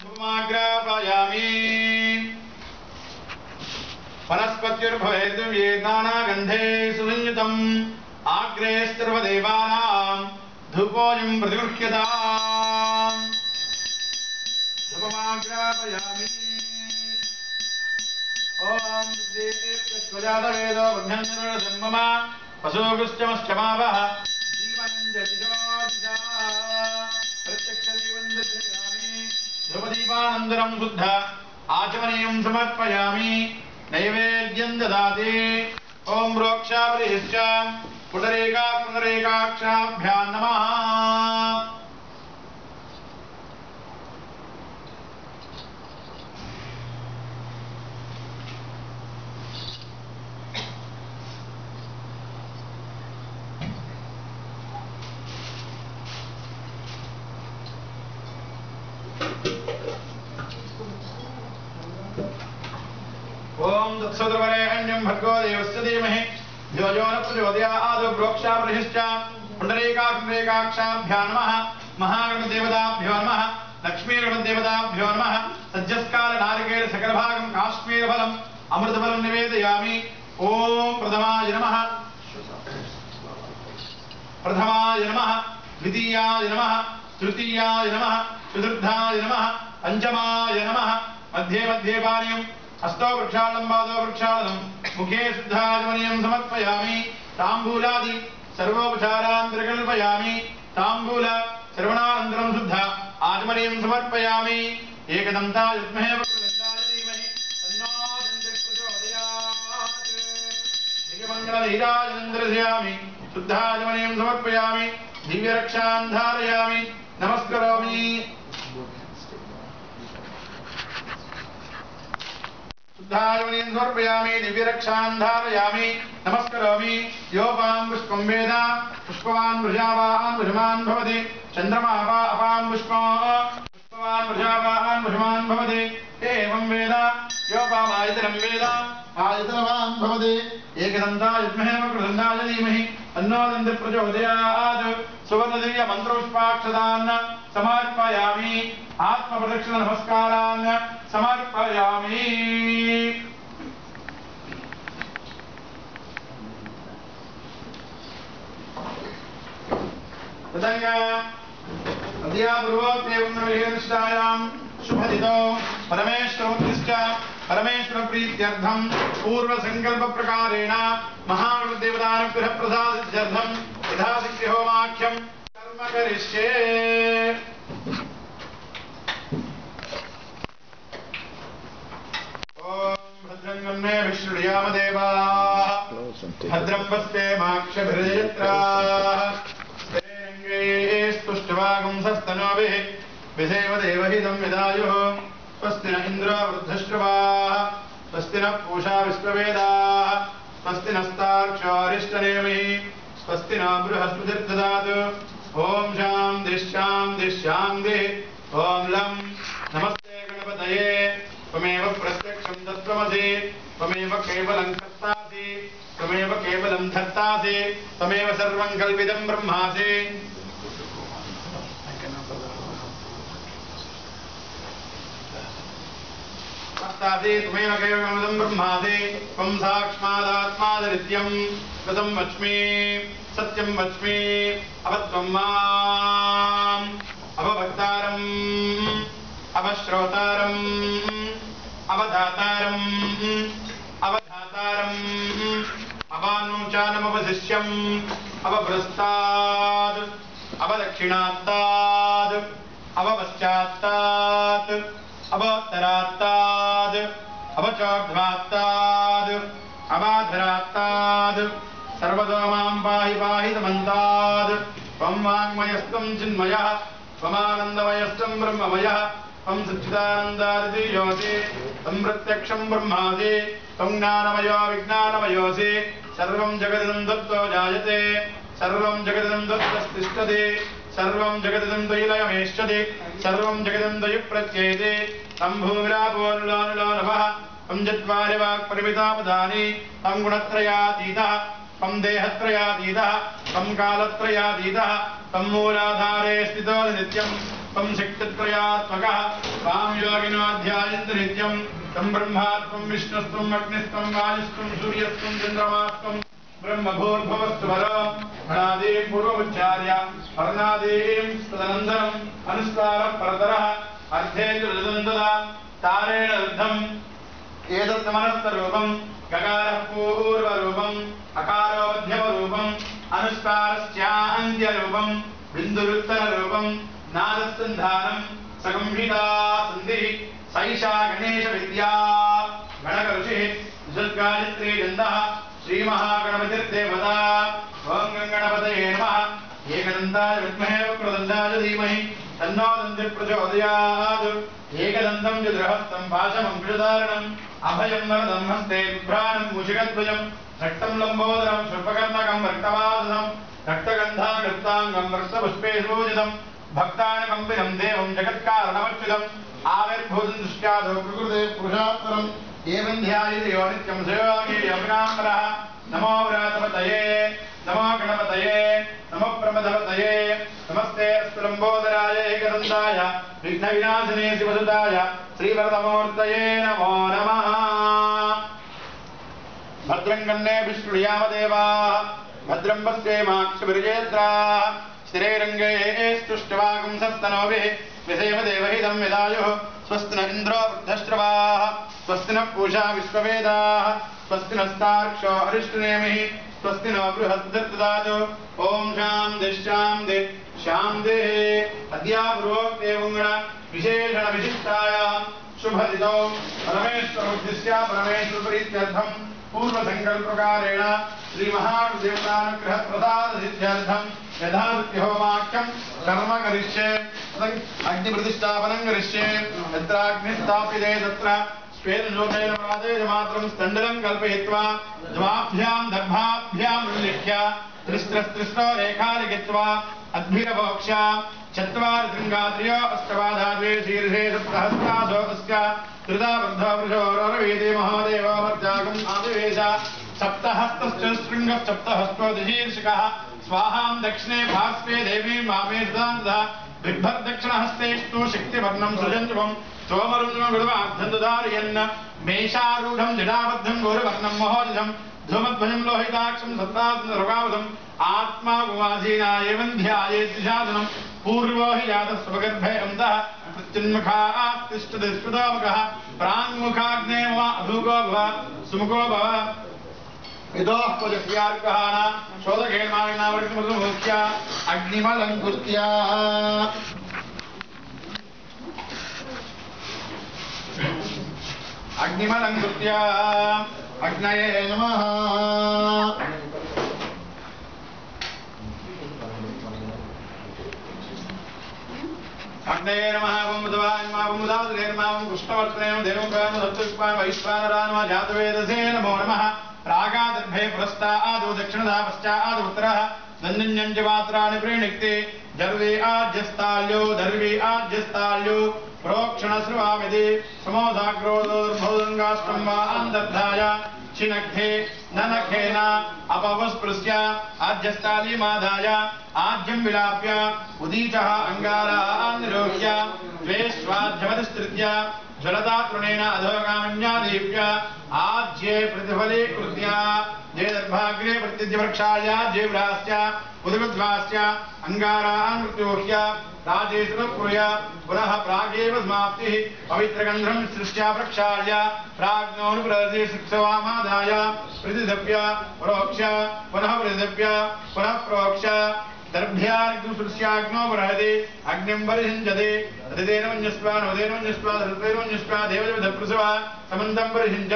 धूमाग्रापयामि वनस्पत्युर्भवेद्दिव्ये नानागन्धे सुसंयुतम् agro सर्वदेवानां धूपोऽयं प्रतिगृह्यताम् धूपमाग्रापयामि ॐ देवेभ्यश्वजातवेदो ब्रह्मण्यर्वजन्मम पशोगुश्चमश्चमावः जीवञ्जतिजोदिजा प्रत्यक्षदीवन्दर्शयामि ध्रुवदीपानन्दरं शुद्ध आचमनीयं समर्पयामि नैवेद्यं ददाति ॐ प्रोक्षापरिश्च पुनरेकाक्षाभ्यां नमः ओम तत्सदवरेण्यं भर्गो देवस्य धीमहि धियो यो न प्रचोदयात् प्रोक्षापरिश्च पुण्डरीकाक्षाभ्यां नमः महागणदेवताभ्यो नमः लक्ष्मीगणदेवताभ्यो नमः सज्जस्काल नारिकेल सकलभागं काश्मीरफलम् अमृतफलं निवेदयामि ओम प्रथमाय नमः द्वितीयाय नमः तृतीयाय नमः चतुर्थाय नमः पंचमाय नमः मध्ये मध्ये पानीयम् अष्टौ वृक्षालं पादौ वृक्षालं मुखे शुद्धाचमनीयं समर्पयामि ताम्बूलादि सर्वोपचारान् प्रकल्पयामि ताम्बूल श्रवणानन्तरं शुद्ध आचमनीयं समर्पयामि एकदन्ताय विद्महे वक्रतुण्डाय धीमहि तन्नो दन्तिः प्रचोदयात् दिव्यमङ्गलनीराजनं दर्शयामि शुद्धाचमनीयं समर्पयामि दिव्यरक्षां धारयामि नमस्करोमि शुद्धाचमनीयं समर्पयामि दिव्यरक्षां धारयामि नमस्करोमि योपां पुष्पं वेद पुष्पवान् वृषावान् वृषमान् भवति चन्द्रमा अपां पुष्पवान् वृषावान् वृषमान् भवति एवं वेद योपामायतनं वेद आयतनवान् भवति एकदन्ताय विद्महे वक्रतुण्डाय धीमहि तन्नो दन्तिः प्रचोदयात् सुवर्णदिव्य मन्त्रपुष्पाक्षतान् समर्पयामि आत्मप्रदक्षिण नमस्कारान् समर्पयामि तदङ्गा अद्या पूर्वोक्तेवं शुभदितो परमेश्वरोत्तिष्ठ परमेश्वरप्रीत्यर्थं पूर्वसङ्कल्पप्रकारेण महागणदेवतानुग्रहप्रसादार्थं यथाशक्तिहोमाख्यं कर्म करिष्ये ॐ भद्रं गन्मे विष्णुयाम देवाः भद्रं पश्ये माक्षभिर्यत्राः स्तुष्टवागुंसस्तनोभिः विसेव देवहितं विदायुः स्वस्ति न इन्द्रो वृद्धश्रवाः स्वस्ति नः पूषा विश्ववेदाः स्वस्ति नस्तार्क्ष्यो अरिष्टनेमिः स्वस्ति न बृहस्पतिर्ददातु ॐ शान्तिः शान्तिः शान्तिः ॐ लं नमस्ते गणपतये त्वमेव प्रत्यक्षं तत्त्वमसि त्वमेव केवलं कर्तासि त्वमेव केवलं धर्तासि त्वमेव सर्वं कल्पितं ब्रह्मासि त्वमेव केवलं ब्रह्मासि त्वं साक्षादात्मादनित्यं कृतं वच्मि सत्यं वच्मि अवत्वं माम् अवभक्तारम् अवश्रोतारम् अवधातारम् अवधातारम् अवानुचानमवशिष्यम् अवभ्रस्तात् अवदक्षिणात्तात् अवपश्चात्तात् अवोत्तरात्तात् अवचोर्ध्वात्तात् अवाधरात्तात् सर्वतो मां पाहि पाहि समन्तात् त्वं वाङ्मयस्त्वं चिन्मयः त्वमानन्दमयस्त्वं ब्रह्ममयः त्वं सच्चिदानन्दादियोऽसि त्वं प्रत्यक्षं ब्रह्मासि त्वं ज्ञानमयो विज्ञानमयोऽसि सर्वं जगदिदं तत्त्वो जायते सर्वं जगदिदं तत्त्वस्तिष्ठति सर्वं जगदिदं त्वयिलयमेष्यति सर्वं जगदिदं त्वयि प्रत्येते तं भूमिरापोर्लोनुलोनभः तं चत्वारि वाक्परिमितापदानि तं गुणत्रयातीतः तं देहत्रयातीतः तं कालत्रयातीतः तं मूलाधारे स्थितो नित्यं त्वं शक्तित्रयात्मकः त्वां योगिनो ध्यायन्ति नित्यं तं ब्रह्मा त्वं विष्णुस्त्वं अग्निस्त्वं वायुस्त्वं सूर्यस्त्वं चन्द्रमास्त्वं ब्रह्मभूर्भुवस्वरो गणादीं पूर्वमुच्चार्य वर्णादीं तदनन्तरम् अनुस्वारः परतरः अर्थेन्दुदन्तदा तारेण रुद्धम् एतत्तमनस्तरूपम् गकारः पूर्वरूपम् अकारो मध्यमरूपम् अनुस्वारस्यान्त्यरूपम् बिन्दुरुत्तररूपम् नादस्सन्धानम् सगम्भीता सन्धिः सैषा गणेशविद्या गणकऋषिः विसर्गायत्री गन्धः श्रीमहागणपतिर्देवता ॐ गणपतये नमः एकदन्ताय विद्महे वक्रतुण्डाय धीमहि तन्नो दन्तिः प्रचोदयात् एकदन्तं चतुर्हस्तं पाशमङ्कुशधारणम् अभयं वरदं हस्ते बिभ्राणं मूषिकध्वजं रक्तं लम्बोदरं शुल्पकर्णकं रक्तवासनं रक्तगन्धाकृताङ्गं रक्तपुष्पे सूजितं भक्तानुकम्पितं देवं जगत्कारणमच्युतम् आविर्भूतं दृष्ट्यादो प्रकृते पुरुषात्तरम् एवं ध्यायति यो नित्यं सेवागे अभिनाम्बरः नमो व्रातपतये नमो गणपतये नमो प्रमदपतये नमस्ते अस्तु लम्बोदराय एकदन्ताय विघ्नविनाशिने शिवसुताय श्रीवरदमूर्तये नमो नमः भद्रं कर्णेभिः शृणुयामदेवाः भद्रं पश्येमाक्षभिर्येत्राः स्थिरैरङ्गे स्तुष्ट्वागुंसस्तनोभिः विषेम देवहितं यदायुः स्वस्ति न इन्द्रो वृद्धश्रवाः स्वस्ति नः पूषा विश्ववेदाः स्वस्ति नस्तार्क्ष्यो अरिष्टनेमिः स्वस्ति नो बृहद्दत्तदातु ॐ शान्तिः शान्तिः शान्तिः अद्यापूर्वोक्तेवुङ्गण विशेषणविशिष्टायां शुभदितौ परमेश्वरोद्दिश्य परमेश्वरप्रीत्यर्थं पूर्वसङ्कल्पकारेण श्रीमहादेवतानुग्रहप्रसादसिद्ध्यर्थं यथावृत्तिहोमाख्यं कर्म करिष्ये अग्निप्रतिष्ठापनं करिष्ये यत्राग्निस्थापिते तत्र श्वेतशोकेन प्रादेशमात्रं स्तण्डलं कल्पयित्वा द्वाभ्यां दर्भाभ्यां उल्लिख्य त्रिस्रो रेखा लिखित्वा अद्भिरवोक्ष्य चत्वारि शृङ्गाद्र्यो अष्टवाधाद्वे शीर्षे सप्तहस्तासो अस्य कृता वृद्धो वृषोरवीति महादेवो मर्जागम् आदिवेश सप्तहस्तश्च शृङ्गः सप्तहस्तो दिशीर्षकः स्वाहां दक्षिणे भास्वे देवीं वामे सदान्तः बिभ्रदक्षिणहस्तेस्तु शक्तिवर्णं सृजन्त्वं सोमरुद्रमगुरुवार्धन्तधारयन् मेषारूढं जटाबद्धं गौरवर्णं महोजं धूमध्वजं लोहिताक्षं सत्तारुगावधम् आत्मा गुमासीना एवं ध्यायेत्साधनं पूर्वो हि जातः स्वगर्भे अन्तः प्रत्युन्मुखाः तिष्ठति स्फुटोमुखः प्राङ्मुखाग्ने अधुको भव सुमुखो भव इदोः क्वजस्यार्कः शोधकेर्माणावर्तिमृतमुख्य अग्निमलङ्कुत्या अग्निमलङ्कुत्या अग्नये नमः अग्नये नमः वमुदावमुदाद्रेर्मावं कृष्णवर्त्रेण देवकाम सत्युष्पान वैश्वानरान्वा जातवेदसे नमो नमः रागादर्भे पुरस्तादो दक्षिणदा पश्चादो उत्तरः दन्निन्यञ्च पात्राणि प्रीणिक्ते दर्वे आज्यस्ताल्यो दर्वे आज्यस्ताल्यो प्रोक्षणश्रुवामिति समोसाग्रोदोर्भोदङ्गाष्टं वा अन्तर्धाय छिनखे ननखेन अपवस्पृश्य आज्यस्तालीमादाय आज्यं विलाप्य उदीचः अङ्गारान् निरोह्य द्वे स्वाध्यमतिस्तृत्य ज्वलता तृणेन अधोगामिन्यादीप्य आज्ये प्रतिफलीकृत्य जे दर्भाग्रे प्रत्यज्यवृक्षाय जेव्रास्य उदगध्वास्य अङ्गारान् मृत्योह्य राजेशुरपुर्य पुनः प्रागेव समाप्तिः पवित्रगन्धं सृष्ट्या प्रक्षाल्य प्राज्ञोऽनुप्रदे शिक्षवामादाय प्रतिदप्य प्रोक्ष्य पुनः प्रतिदप्य पुनः प्रोक्ष्य दर्भ्याग्निसृष्ट्याग्नो बृहदे अग्निं परिषिञ्चते तदेन मन्यस्वा नवदेन मन्यस्वा धृतेन मन्यस्वा देवदेवधप्रसव समन्तं परिषिञ्च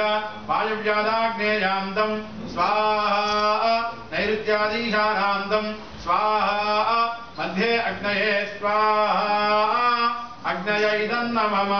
वायुव्यादाग्नेयान्तं स्वाहा नैऋत्यादीशानान्तं स्वाहा मध्ये अग्नये स्वाहा अग्नय इदं नमः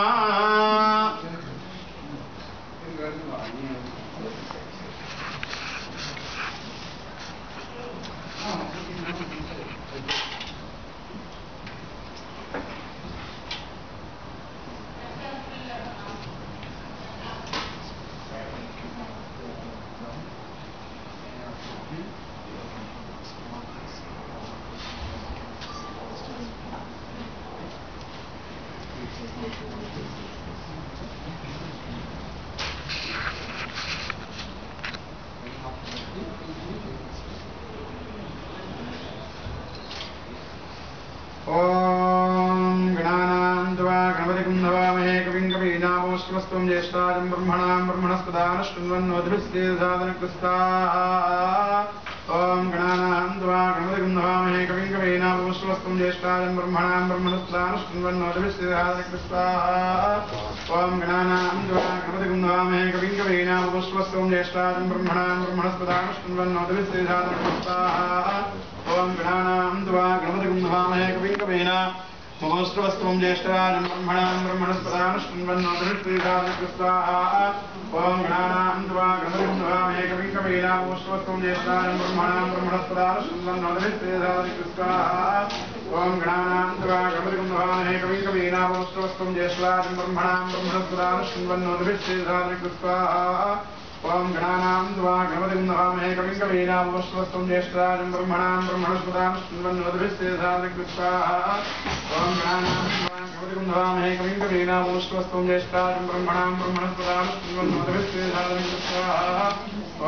गणपतिं नमामहे कविं कवीनामोऽस्तमस्त्वं ज्येष्ठाजं ब्रह्मणां ब्रह्मणस्पदान शृण्वन्नोतिभिस्तेधादनकृस्ताः ॐ गणानां त्वा गणपतिं नमामहे कविं कवीनामोऽस्तमस्त्वं ज्येष्ठाजं ब्रह्मणां ब्रह्मणस्पदान शृण्वन्नोतिभिस्तेधादनकृस्ताः ॐ गणानां त्वा गणपतिं नमामहे कविं कवीनामोऽस्तमस्त्वं ज्येष्ठाजं ब्रह्मणां ब्रह्मणस्पदान शृण्वन्नोतिभिस्तेधादनकृस्ताः ॐ गणानां त्वा गणपतिं नमामहे कविं कवीनामोऽस्तमस्त्वं ज्येष्ठाजं ब्रह्मणां ब्रह्मणस्पदान शृण्वन्नोतिभिस्तेधादनकृस्ताः ॐ गणानां त्वा गणपतिं नमामहे कविं कवीनामोऽस्तमस्त्वं ज्येष्ठाजं ब्रह्मणां ब्रह्मणस्पदान शृण्वन्नोतिभिस्तेधादनकृस्ताः ॐ गणानां त्वा गणपतिं नमामहे कविं कवीनामोऽस्तमस्त्वं ज्येष्ठाजं ब्रह्मणां ब्रह्मणस्पदान शृण्वन्नोतिभिस्तेधादनकृस्ताः ॐ गणानां त्वा गणपतिं नमामहे कविं कवीनामोऽस्तमस्त्वं ज्येष्ठाजं ब्रह्मणां ब्रह्मणस्पदान शृण्वन्नोतिभिस्तेधादनकृस्ताः ॐ गणानां त्वा गणपतिं नमामहे कविं कवीनामोऽस्तमस्त्वं ज्येष्ठाजं ब्रह्मणां ब्रह्मणस्पदान शृण्वन्नोतिभिस्तेधादनकृस्ताः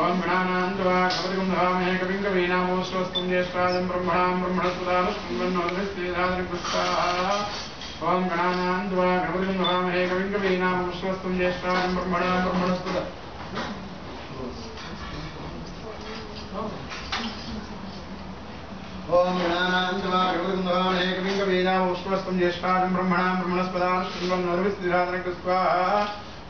ॐ गणानां त्वा गणपतिं नमामहे कविं कवीनामोऽस्तमस्त्वं ज्येष्ठाजं ब्रह्मणां ब्रह्मणस्पदान शृण्वन्नोतिभिस्तेधादनकृस्ताः ॐ गणानां त्वा गणपतिं नमामहे कविं कवीनामोऽस्तमस्त्वं ज्येष्ठाजं ब्रह्मणां ब्रह्मणस्पदान ॐ गणानां त्वा गणपतिं नमामहे कविं कवीनामोऽस्तमस्त्वं ज्येष्ठाजं ब्रह्मणां ब्रह्मणस्पदान शृण्वन्नोतिभिस्तेधादनकृस्ताः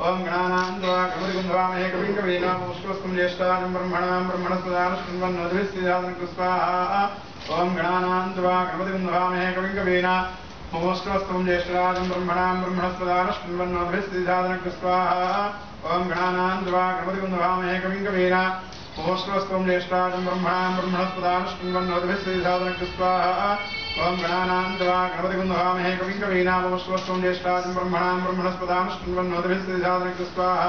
ॐ गणानां त्वा गणपतिं नमामहे कविं कवीनामोऽस्तमस्त्वं ज्येष्ठाजं ब्रह्मणां ब्रह्मणस्पदान शृण्वन्नोतिभिस्तेधादनकृस्ताः ॐ गणानां त्वा गणपतिं नमामहे कविं कवीनामोऽस्तमस्त्वं ज्येष्ठाजं ब्रह्मणां ब्रह्मणस्पदान शृण्वन्नोतिभिस्तेधादनकृस्ताः ॐ गणानां त्वा गणपतिं नमामहे कविं कवीनामोऽस्तमस्त्वं ज्येष्ठाजं ब्रह्मणां ब्रह्मणस्पदान शृण्वन्नोतिभिस्तेधादनकृस्ताः ॐ गणानां त्वा गणपतिं नमामहे कविं कवीनामोऽस्तमस्त्वं ज्येष्ठाजं ब्रह्मणां ब्रह्मणस्पदान शृण्वन्नोतिभिस्तेधादनकृस्ताः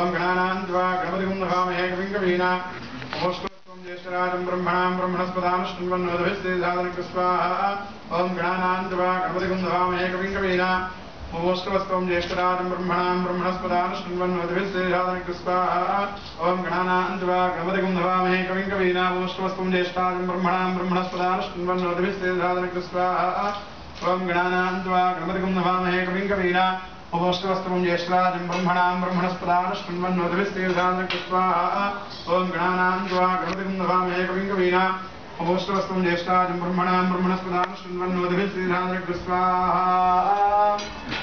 ॐ गणानां त्वा गणपतिं नमामहे कविं कवीनामोऽस्तमस्त्वं ज्येष्ठाजं ब्रह्मणां ब्रह्मणस्पदान शृण्वन्नोतिभिस्तेधादनकृस्ताः ॐ गणानां त्वा गणपतिं नमामहे कविं कवीनामोऽस्तमस्त्वं ज्येष्ठाजं ब्रह्मणां ब्रह्मणस्पदान शृण्वन्नोतिभिस्तेधादनकृस्ताः ॐ गणानां त्वा गणपतिं नमामहे कविं कवीनामोऽस्तमस्त्वं ज्येष्ठाजं ब्रह्मणां ब्रह्मणस्पदान शृण्वन्नोतिभिस्तेधादनकृस्ताः ॐ गणानां त्वा गणपतिं नमामहे कविं कवीनामोऽस्तमस्त्वं ज्येष्ठाजं ब्रह्मणां ब्रह्मणस्पदान शृण्वन्नोतिभिस्तेधादनकृस्ताः ॐ गणानां त्वा गणपतिं नमामहे कविं कवीनामोऽस्तमस्त्वं ज्येष्ठाजं ब्रह्मणां ब्रह्मणस्पदान शृण्वन्नोतिभिस्तेधादनकृस्ताः